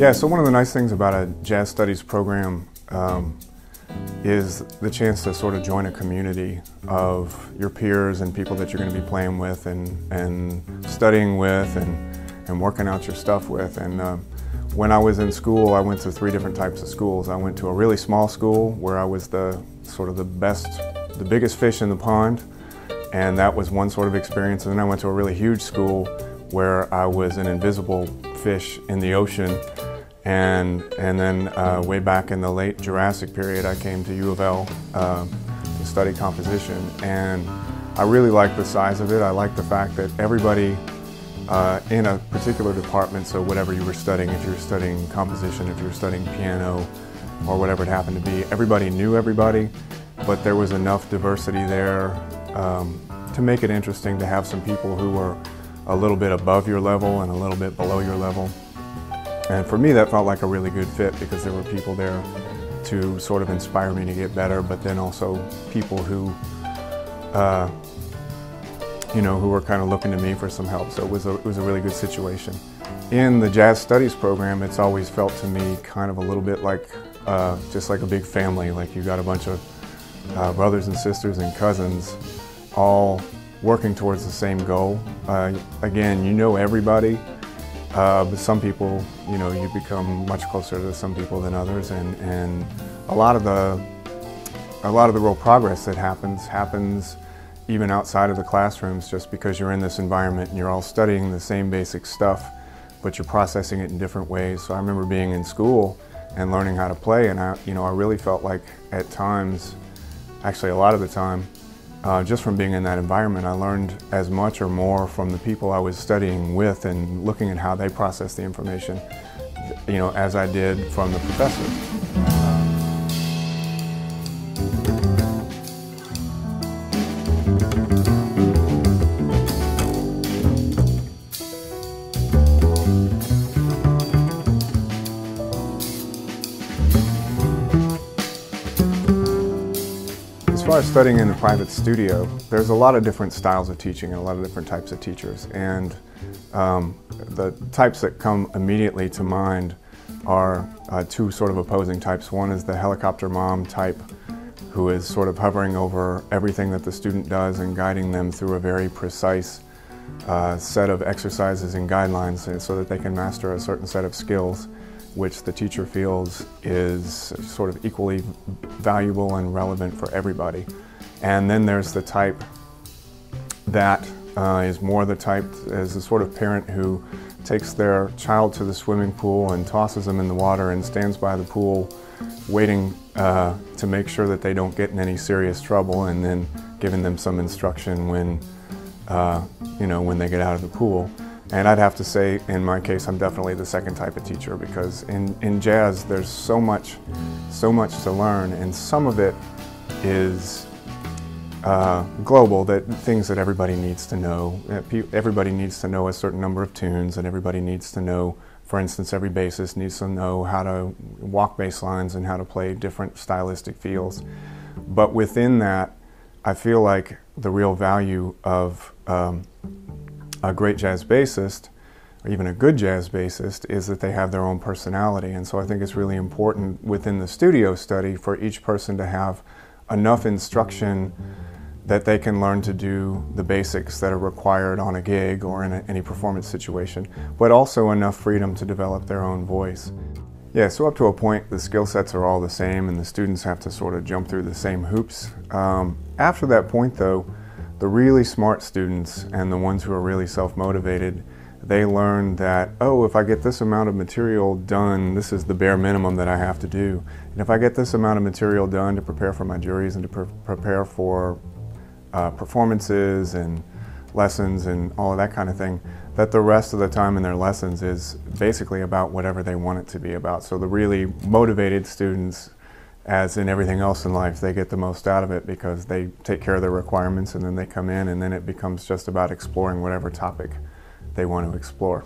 Yeah, so one of the nice things about a jazz studies program is the chance to sort of join a community of your peers and people that you're going to be playing with and studying with and working out your stuff with. And when I was in school, I went to 3 different types of schools. I went to a really small school where I was the biggest fish in the pond, and that was one sort of experience. And then I went to a really huge school where I was an invisible fish in the ocean. And then way back in the late Jurassic period, I came to UofL to study composition, and I really liked the size of it. I liked the fact that everybody in a particular department, so whatever you were studying, if you were studying composition, if you were studying piano, or whatever it happened to be, everybody knew everybody, but there was enough diversity there to make it interesting to have some people who were a little bit above your level and a little bit below your level. And for me, that felt like a really good fit because there were people there to sort of inspire me to get better, but then also people who, who were kind of looking to me for some help. So it was a really good situation. In the jazz studies program, it's always felt to me kind of a little bit like just like a big family. Like you got a bunch of brothers and sisters and cousins all working towards the same goal. Again, you know everybody. But some people, you become much closer to some people than others, and a lot of the real progress that happens even outside of the classrooms, just because you're in this environment and you're all studying the same basic stuff, but you're processing it in different ways. So I remember being in school and learning how to play, and I really felt like at times, actually a lot of the time, just from being in that environment, I learned as much or more from the people I was studying with and looking at how they process the information, as I did from the professors. As far as studying in a private studio, there's a lot of different styles of teaching and a lot of different types of teachers. And the types that come immediately to mind are 2 sort of opposing types. One is the helicopter mom type, who is sort of hovering over everything that the student does and guiding them through a very precise set of exercises and guidelines so that they can master a certain set of skills, which the teacher feels is sort of equally valuable and relevant for everybody. And then there's the type that is more the type as a sort of parent who takes their child to the swimming pool and tosses them in the water and stands by the pool waiting to make sure that they don't get in any serious trouble, and then giving them some instruction when they get out of the pool. And I'd have to say, in my case, I'm definitely the second type of teacher, because in jazz there's so much to learn, and some of it is global, that things that everybody needs to know. Everybody needs to know a certain number of tunes, and everybody needs to know, for instance, every bassist needs to know how to walk bass lines and how to play different stylistic feels. But within that, I feel like the real value of a great jazz bassist, or even a good jazz bassist, is that they have their own personality. And so I think it's really important within the studio study for each person to have enough instruction that they can learn to do the basics that are required on a gig or in any performance situation, but also enough freedom to develop their own voice. Yeah, so up to a point the skill sets are all the same and the students have to sort of jump through the same hoops. After that point though, the really smart students and the ones who are really self-motivated, they learn that, oh, if I get this amount of material done, this is the bare minimum that I have to do. And if I get this amount of material done to prepare for my juries and to prepare for performances and lessons and all of that kind of thing, that the rest of the time in their lessons is basically about whatever they want it to be about. So the really motivated students, as in everything else in life, they get the most out of it because they take care of their requirements, and then they come in and then it becomes just about exploring whatever topic they want to explore.